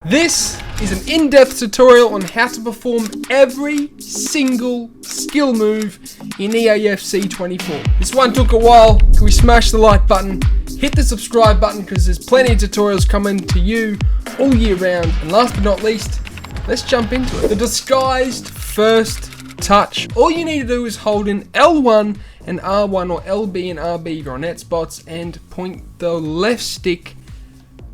This is an in-depth tutorial on how to perform every single skill move in EAFC 24. This one took a while. Can we smash the like button, hit the subscribe button because there's plenty of tutorials coming to you all year round. And last but not least, let's jump into it. The disguised first touch. All you need to do is hold in L1 and R1 or LB and RB your net spots and point the left stick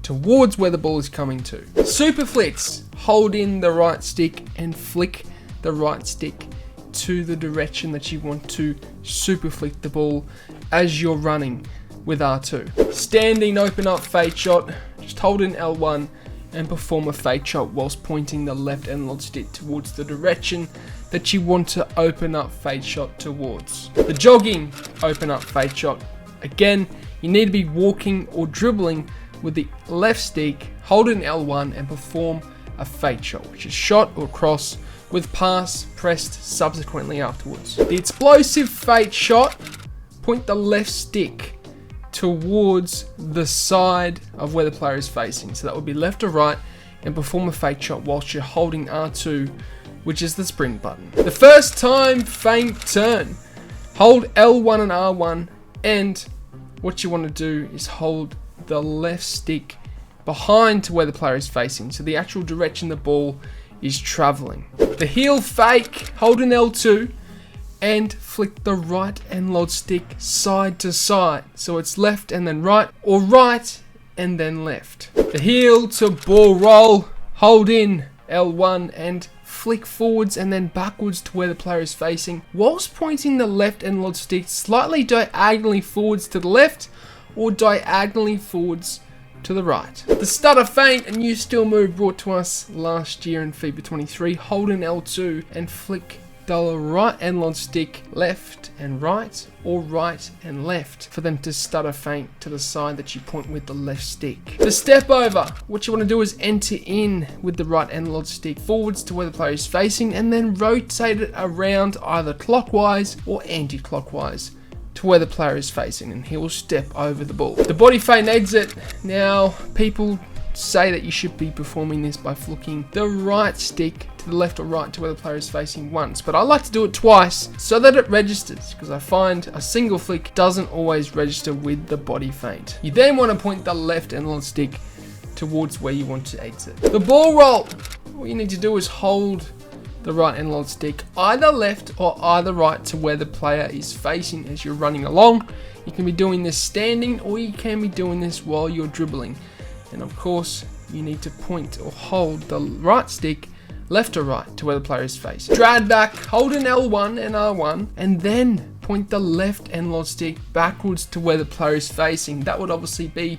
towards where the ball is coming to. Super flicks, hold in the right stick and flick the right stick to the direction that you want to super flick the ball as you're running with R2. Standing open up fade shot, just hold in L1 and perform a fade shot whilst pointing the left analog stick towards the direction that you want to open up fade shot towards. The jogging open up fade shot, again, you need to be walking or dribbling with the left stick, hold in L1 and perform a fade shot, which is shot or cross with pass pressed subsequently afterwards. The explosive fade shot, point the left stick towards the side of where the player is facing. So that would be left or right, and perform a fade shot whilst you're holding R2, which is the sprint button. The first time feint turn, hold L1 and R1, and what you want to do is hold the left stick behind to where the player is facing, so the actual direction the ball is traveling. The heel fake, hold in L2 and flick the right analog stick side to side, so it's left and then right, or right and then left. The heel to ball roll, hold in L1 and flick forwards and then backwards to where the player is facing, whilst pointing the left analog stick slightly diagonally forwards to the left or diagonally forwards to the right. The stutter feint, a new skill move brought to us last year in FIFA 23. Hold in L2 and flick the right analog stick left and right or right and left for them to stutter feint to the side that you point with the left stick. The step over, what you want to do is enter in with the right analog stick forwards to where the player is facing and then rotate it around either clockwise or anti-clockwise to where the player is facing, and he will step over the ball. The body feint exit. Now, people say that you should be performing this by flicking the right stick to the left or right to where the player is facing once, but I like to do it twice so that it registers, because I find a single flick doesn't always register with the body feint. You then want to point the left analog stick towards where you want to exit. The ball roll. What you need to do is hold the right analog stick either left or either right to where the player is facing as you're running along. You can be doing this standing or you can be doing this while you're dribbling. And of course, you need to point or hold the right stick left or right to where the player is facing. Drag back, hold in L1 and R1 and then point the left analog stick backwards to where the player is facing. That would obviously be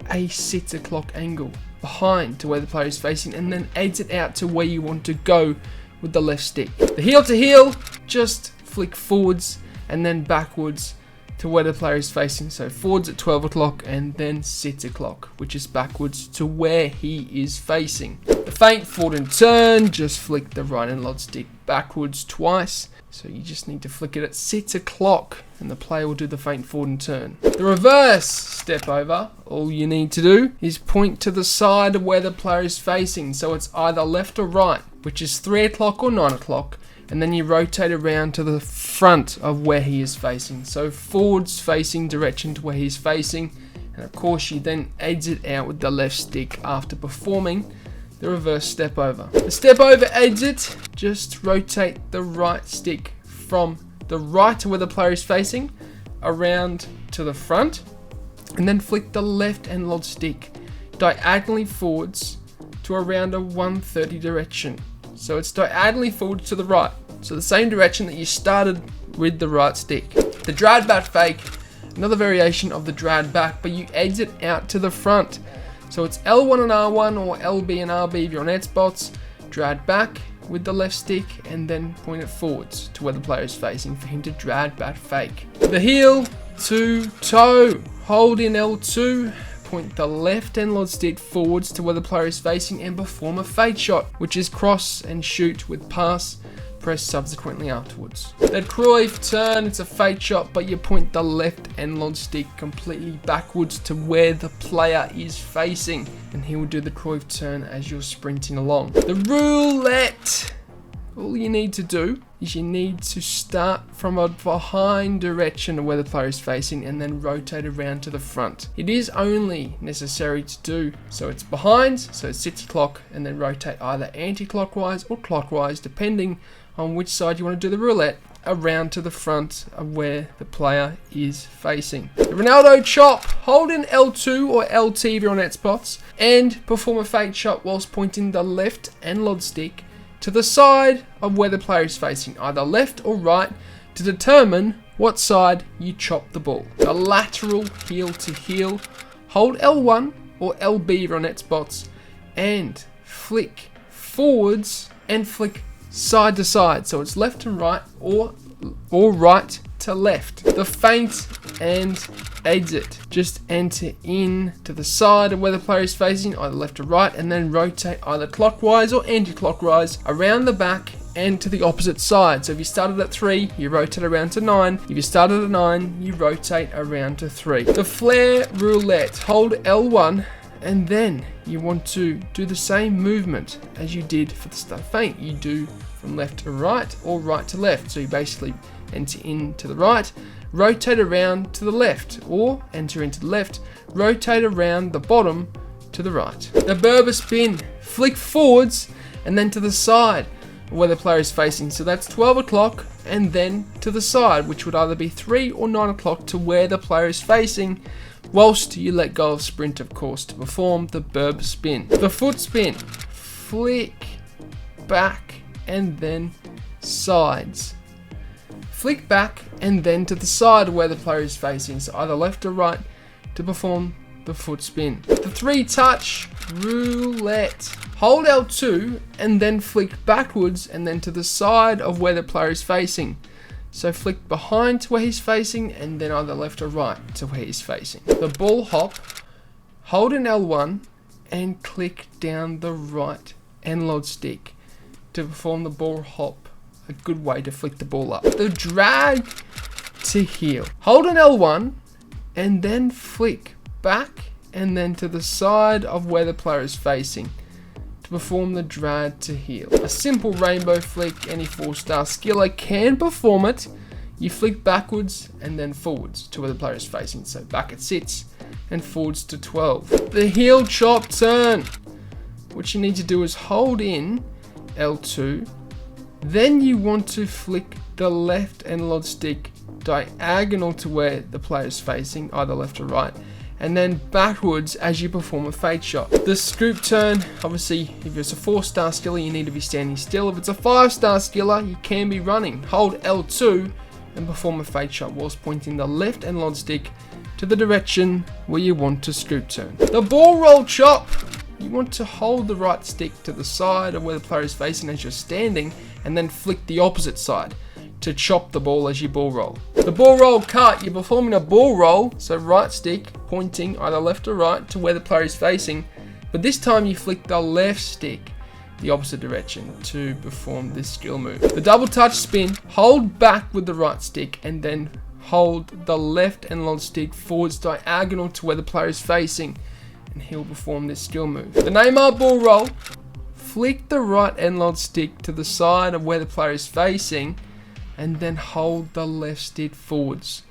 a 6 o'clock angle behind to where the player is facing, and then exit out to where you want to go with the left stick. The heel to heel, just flick forwards and then backwards to where the player is facing. So forwards at 12 o'clock and then 6 o'clock, which is backwards to where he is facing. The feint forward and turn, just flick the right analog stick backwards twice. So you just need to flick it at 6 o'clock and the player will do the feint forward and turn. The reverse step over, all you need to do is point to the side of where the player is facing. So it's either left or right, which is 3 o'clock or 9 o'clock. And then you rotate around to the front of where he is facing. So forwards facing direction to where he's facing. And of course you then exit out with the left stick after performing the reverse step over. The step over exit, just rotate the right stick from the right to where the player is facing around to the front. And then flick the left analog stick diagonally forwards to around a 130 direction. So it's diagonally forward to the right. So the same direction that you started with the right stick. The drag back fake, another variation of the drag back, but you exit out to the front. So it's L1 and R1 or LB and RB if you're on net spots. Drag back with the left stick and then point it forwards to where the player is facing for him to drag back fake. The heel to toe, hold in L2. Point the left analog stick forwards to where the player is facing and perform a fade shot, which is cross and shoot with pass press subsequently afterwards. The Cruyft turn, it's a fake shot, but you point the left analog stick completely backwards to where the player is facing, and he will do the Cruyft turn as you're sprinting along. The Roulette, all you need to do is you need to start from a behind direction of where the player is facing and then rotate around to the front. It is only necessary to do so it's behind, so it's 6 o'clock, and then rotate either anti-clockwise or clockwise depending on which side you want to do the roulette, around to the front of where the player is facing. The Ronaldo chop, hold in L2 or LT if you're on net spots, and perform a fake shot whilst pointing the left analog stick to the side of where the player is facing, either left or right, to determine what side you chop the ball. The lateral heel to heel, hold L1 or LB if you're on net spots, and flick forwards and flick side to side, so it's left and right or right to left. The feint and exit, just enter in to the side of where the player is facing, either left or right, and then rotate either clockwise or anti-clockwise around the back and to the opposite side. So if you started at 3, you rotate around to 9. If you started at 9, you rotate around to 3. The flair roulette, hold L1, and then you want to do the same movement as you did for the stutter feint. You do from left to right or right to left. So you basically enter in to the right, rotate around to the left, or enter into the left, rotate around the bottom to the right. The Berba spin, flick forwards and then to the side where the player is facing. So that's 12 o'clock and then to the side, which would either be 3 or 9 o'clock to where the player is facing, whilst you let go of sprint, of course, to perform the Berba spin. The foot spin, flick back and then sides. Flick back and then to the side where the player is facing, so either left or right, to perform the foot spin. The 3-touch roulette, hold L2 and then flick backwards and then to the side of where the player is facing. So flick behind to where he's facing and then either left or right to where he's facing. The ball hop, hold in L1 and click down the right analog stick to perform the ball hop, a good way to flick the ball up. The drag to heel, hold in L1 and then flick back and then to the side of where the player is facing to perform the drag to heel. A simple rainbow flick, any 4-star skiller can perform it. You flick backwards and then forwards to where the player is facing, so back at 6 and forwards to 12. The heel chop turn, what you need to do is hold in L2, then you want to flick the left analog stick diagonal to where the player is facing, either left or right, and then backwards as you perform a fade shot. The scoop turn, obviously if it's a 4-star skiller you need to be standing still. If it's a 5-star skiller you can be running. Hold L2 and perform a fade shot whilst pointing the left analog stick to the direction where you want to scoop turn. The ball roll chop, you want to hold the right stick to the side of where the player is facing as you're standing and then flick the opposite side to chop the ball as you ball roll. The ball roll cut, you're performing a ball roll, so right stick pointing either left or right to where the player is facing, but this time you flick the left stick the opposite direction to perform this skill move. The double touch spin, hold back with the right stick and then hold the left analog stick forwards diagonal to where the player is facing, and he'll perform this skill move. The Neymar ball roll, flick the right analog stick to the side of where the player is facing and then hold the left stick forwards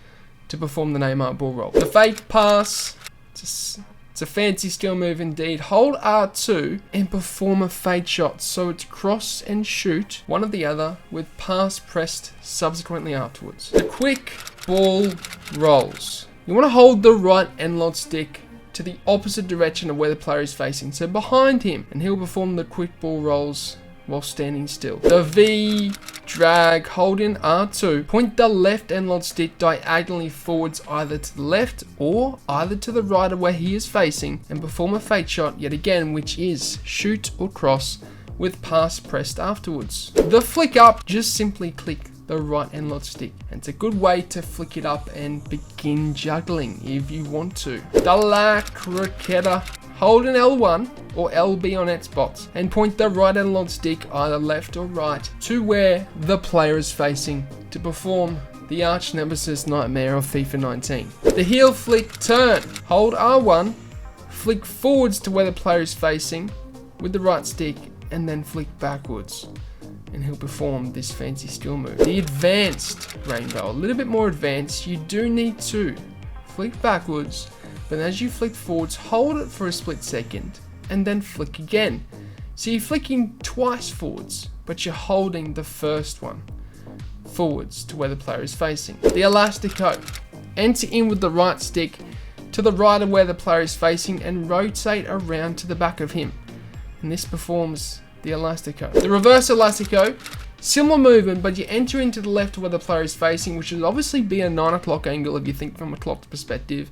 to perform the Neymar ball roll. The fake pass, it's a fancy skill move indeed. Hold R2 and perform a fade shot, so it's cross and shoot, one or the other, with pass pressed subsequently afterwards. The quick ball rolls, you want to hold the right analog stick to the opposite direction of where the player is facing, so behind him, and he'll perform the quick ball rolls while standing still. The V drag, hold in R2, point the left analog stick diagonally forwards either to the left or either to the right of where he is facing and perform a fade shot yet again, which is shoot or cross with pass pressed afterwards. The flick up, just simply click the right analog stick, and it's a good way to flick it up and begin juggling if you want to. The la croqueta, hold an L1 or LB on Xbox and point the right analog stick either left or right to where the player is facing to perform the arch nemesis nightmare of FIFA 19. The heel flick turn. Hold R1, flick forwards to where the player is facing with the right stick and then flick backwards. And he'll perform this fancy skill move. The advanced rainbow, a little bit more advanced. You do need to flick backwards, but as you flick forwards, hold it for a split second and then flick again. So you're flicking twice forwards, but you're holding the first one forwards to where the player is facing. The elastico. Enter in with the right stick to the right of where the player is facing and rotate around to the back of him. And this performs the elastico. The reverse elastico, similar movement, but you enter into the left where the player is facing, which would obviously be a 9 o'clock angle if you think from a clock perspective,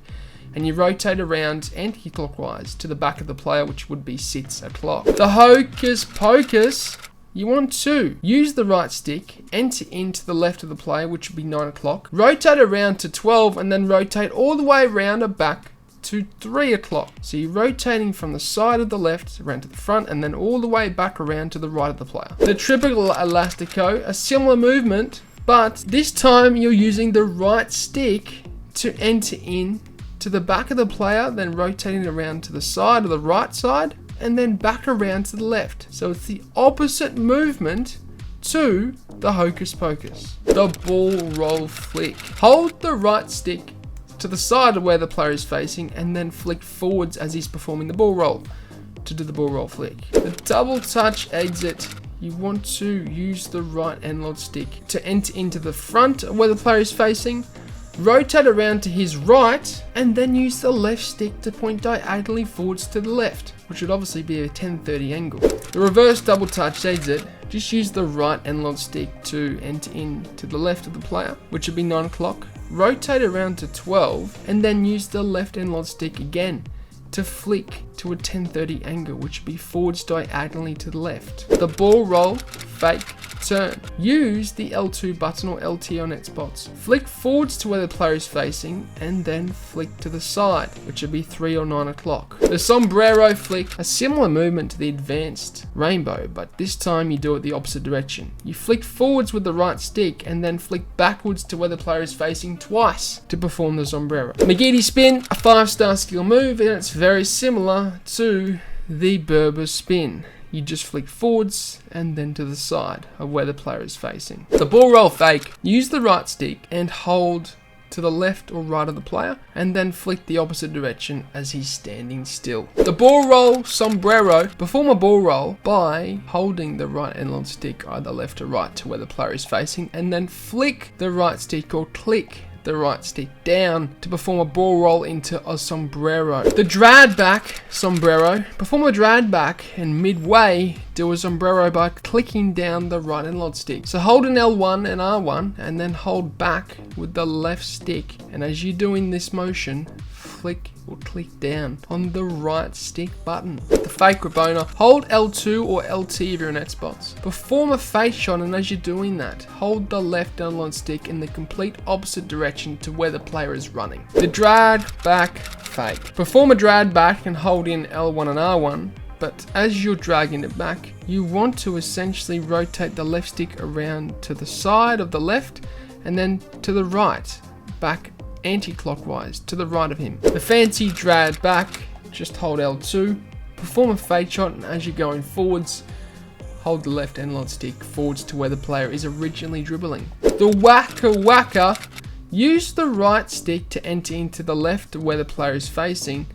and you rotate around anti-clockwise to the back of the player, which would be 6 o'clock. The hocus pocus, you want to use the right stick, enter into the left of the player, which would be 9 o'clock, rotate around to 12, and then rotate all the way around and back to 3 o'clock. So you're rotating from the side of the left around to the front and then all the way back around to the right of the player. The triple elastico, a similar movement, but this time you're using the right stick to enter in to the back of the player, then rotating around to the side of the right side and then back around to the left. So it's the opposite movement to the hocus pocus. The ball roll flick. Hold the right stick to the side of where the player is facing and then flick forwards as he's performing the ball roll to do the ball roll flick. The double touch exit, you want to use the right analog stick to enter into the front of where the player is facing, rotate around to his right and then use the left stick to point diagonally forwards to the left, which would obviously be a 1030 angle. The reverse double touch exit, just use the right analog stick to enter in to the left of the player, which would be 9 o'clock. Rotate around to 12 and then use the left analog stick again to flick to a 1030 angle, which would be forwards diagonally to the left. The ball roll fake turn. Use the L2 button or LT on Xbox. Flick forwards to where the player is facing and then flick to the side, which would be 3 or 9 o'clock. The sombrero flick, a similar movement to the advanced rainbow, but this time you do it the opposite direction. You flick forwards with the right stick and then flick backwards to where the player is facing twice to perform the sombrero. mcgeady spin, a 5-star skill move, and it's very similar to the Berba spin. You just flick forwards and then to the side of where the player is facing. The ball roll fake, use the right stick and hold to the left or right of the player and then flick the opposite direction as he's standing still. The ball roll sombrero, perform a ball roll by holding the right analog stick either left or right to where the player is facing and then flick the right stick or click the right stick down to perform a ball roll into a sombrero. The drag back sombrero, perform a drag back and midway do a sombrero by clicking down the right analog stick. So hold an L1 and R1 and then hold back with the left stick, and as you're doing this motion, flick or click down on the right stick button. The fake rabona, hold L2 or LT if you're an Xbox. Perform a face shot, and as you're doing that, hold the left analog stick in the complete opposite direction to where the player is running. The drag back fake. Perform a drag back and hold in L1 and R1, but as you're dragging it back, you want to essentially rotate the left stick around to the side of the left and then to the right, back anti-clockwise to the right of him. The fancy drag back, just hold L2, perform a fade shot, and as you're going forwards, hold the left analog stick forwards to where the player is originally dribbling. The Waka, use the right stick to enter into the left where the player is facing,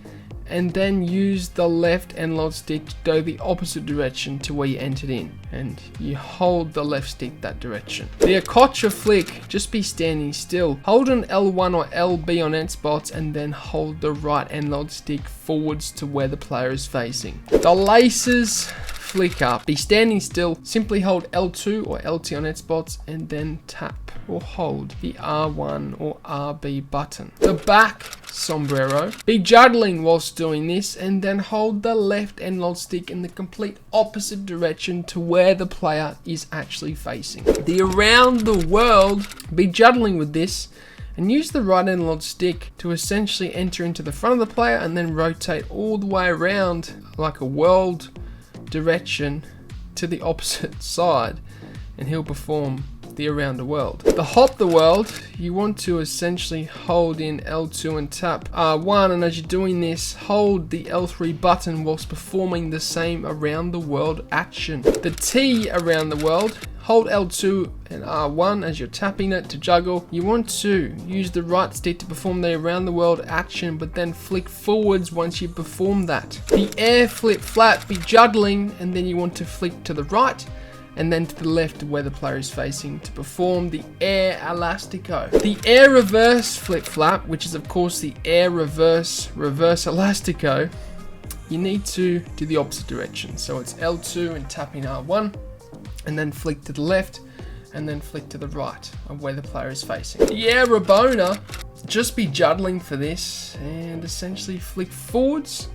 and then use the left analog stick to go the opposite direction to where you entered in, and you hold the left stick that direction. The Ococha flick, just be standing still. Hold an L1 or LB on Xbox and then hold the right analog stick forwards to where the player is facing. The laces flick up, be standing still, simply hold L2 or LT on Xbox and then tap or hold the R1 or RB button. The back sombrero, be juggling whilst doing this and then hold the left analog stick in the complete opposite direction to where the player is actually facing. The around the world, be juggling with this and use the right analog stick to essentially enter into the front of the player and then rotate all the way around like a world direction to the opposite side, and he'll perform the around the world. The hop the world, you want to essentially hold in L2 and tap R1, and as you're doing this, hold the L3 button whilst performing the same around the world action. The T around the world, hold L2 and R1 as you're tapping it to juggle. You want to use the right stick to perform the around the world action, but then flick forwards once you perform that. The air flip flap, be juggling, and then you want to flick to the right and then to the left where the player is facing to perform the air elastico. The air reverse flip flap, which is of course the air reverse elastico, you need to do the opposite direction. So it's L2 and tapping R1, and then flick to the left, and then flick to the right of where the player is facing. The air rabona, just be juggling for this, and essentially flick forwards,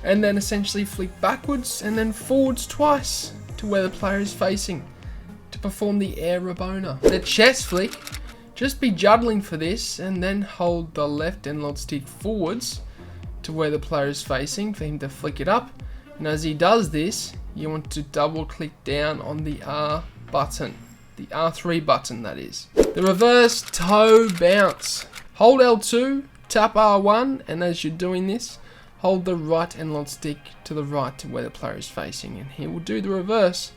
and then essentially flick backwards, and then forwards twice to where the player is facing to perform the air rabona. The chest flick, just be juggling for this, and then hold the left analog stick forwards to where the player is facing for him to flick it up. And as he does this, you want to double click down on the R button, the R3 button that is. The reverse toe bounce, hold L2, tap R1, and as you're doing this, hold the right analog stick to the right to where the player is facing, and he will do the reverse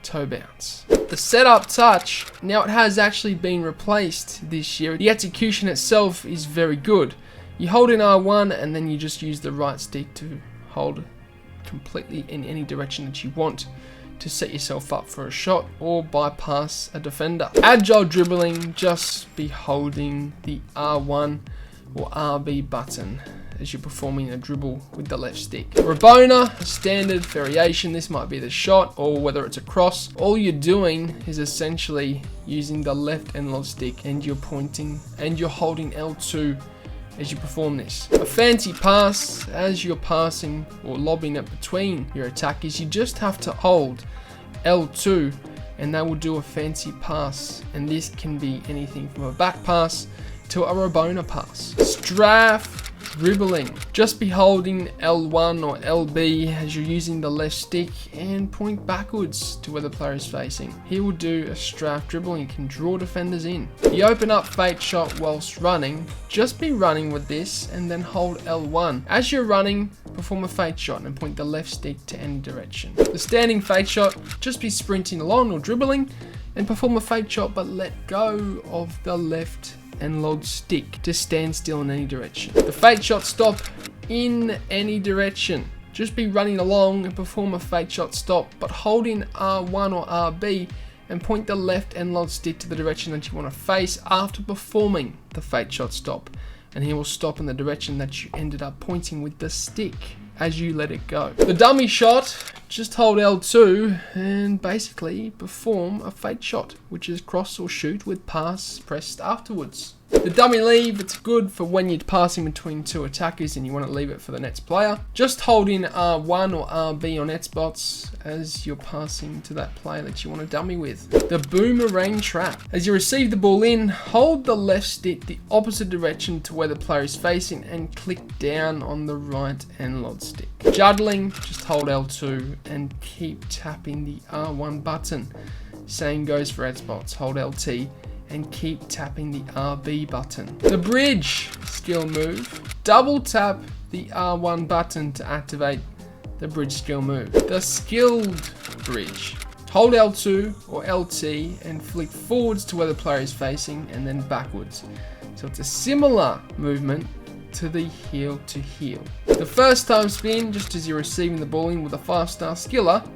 toe bounce. The setup touch, now it has actually been replaced this year. The execution itself is very good. You hold in R1 and then you just use the right stick to hold completely in any direction that you want to set yourself up for a shot or bypass a defender. Agile dribbling, just be holding the R1 or RB button as you're performing a dribble with the left stick. Rabona, a standard variation. This might be the shot or whether it's a cross. All you're doing is essentially using the left analog stick and you're pointing and you're holding L2 as you perform this. A fancy pass, as you're passing or lobbing it between your attackers, you just have to hold L2 and they will do a fancy pass, and this can be anything from a back pass to a rabona pass. Straffe dribbling, just be holding L1 or LB as you're using the left stick and point backwards to where the player is facing. He will do a Straffe dribbling, can draw defenders in. You open up feint shot whilst running, just be running with this and then hold L1. As you're running, perform a feint shot and point the left stick to any direction. The standing feint shot, just be sprinting along or dribbling and perform a feint shot but let go of the left analog stick to stand still in any direction. The feint shot stop in any direction. Just be running along and perform a feint shot stop, but holding R1 or RB and point the left analog stick to the direction that you want to face after performing the feint shot stop, and he will stop in the direction that you ended up pointing with the stick as you let it go. The dummy shot, just hold L2 and basically perform a feint shot, which is cross or shoot with pass pressed afterwards. The dummy leave, it's good for when you're passing between two attackers and you want to leave it for the next player. Just hold in R1 or RB on net spots as you're passing to that player that you want to dummy with. The boomerang trap. As you receive the ball in, hold the left stick the opposite direction to where the player is facing and click down on the right analog stick. Juggling, just hold L2 and keep tapping the R1 button. Same goes for red spots, hold LT and keep tapping the RB button. The bridge skill move, double tap the R1 button to activate the bridge skill move. The skilled bridge, hold L2 or LT and flick forwards to where the player is facing and then backwards. So it's a similar movement to the heel to heel. The first time spin, just as you're receiving the ball in with a 5-star skiller,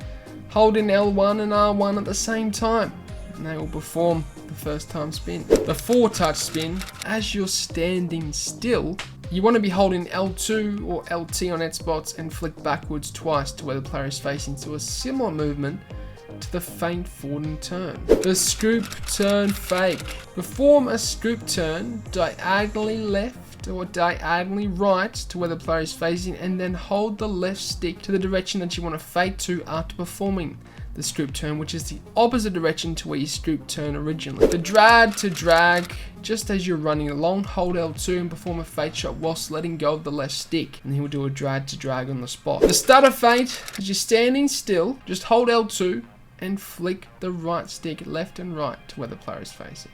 hold in L1 and R1 at the same time and they will perform the first time spin. The 4-touch spin, as you're standing still, you want to be holding L2 or LT on net spots and flick backwards twice to where the player is facing, so a similar movement to the feint forward and turn. The scoop turn fake. Perform a scoop turn diagonally left left or diagonally right to where the player is facing, and then hold the left stick to the direction that you want to feint to after performing the stroop turn, which is the opposite direction to where you stroop turn originally. The drag to drag, just as you're running along, hold L2 and perform a feint shot whilst letting go of the left stick, and he will do a drag to drag on the spot. The stutter feint, as you're standing still, just hold L2 and flick the right stick left and right to where the player is facing,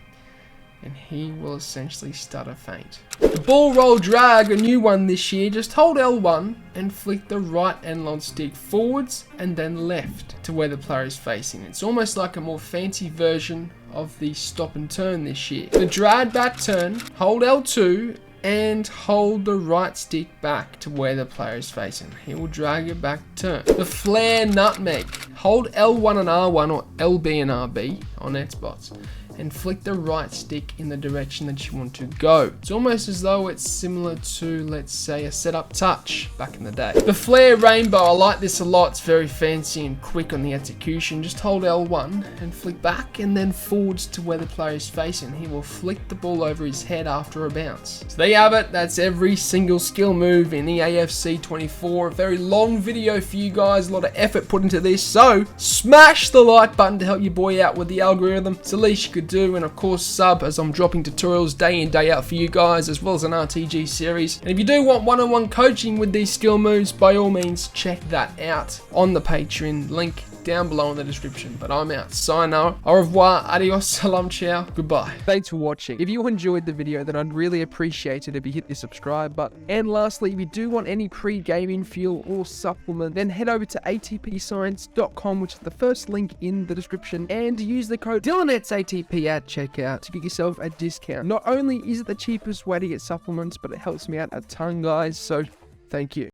and he will essentially stutter feint. The ball roll drag, a new one this year, just hold L1 and flick the right analog stick forwards and then left to where the player is facing. It's almost like a more fancy version of the stop and turn this year. The drag back turn, hold L2 and hold the right stick back to where the player is facing. He will drag it back turn. The flair nutmeg, hold L1 and R1 or LB and RB on Xbox and flick the right stick in the direction that you want to go. It's almost as though it's similar to, let's say, a setup touch back in the day. The flair rainbow, I like this a lot. It's very fancy and quick on the execution. Just hold L1 and flick back and then forwards to where the player is facing. He will flick the ball over his head after a bounce. So there you have it. That's every single skill move in EAFC 24. A very long video for you guys. A lot of effort put into this. So smash the like button to help your boy out with the algorithm. It's the least you could do, and of course sub, as I'm dropping tutorials day in day out for you guys, as well as an RTG series. And if you do want one-on-one coaching with these skill moves, by all means check that out on the Patreon link down below in the description. But I'm out. Sayonara, au revoir, adios, salam, ciao, goodbye. Thanks for watching. If you enjoyed the video, then I'd really appreciate it if you hit the subscribe button. And lastly, if you do want any pre-gaming fuel or supplement, then head over to atpscience.com, which is the first link in the description, and use the code DylanEtsATP at checkout to get yourself a discount. Not only is it the cheapest way to get supplements, but it helps me out a ton, guys, so thank you.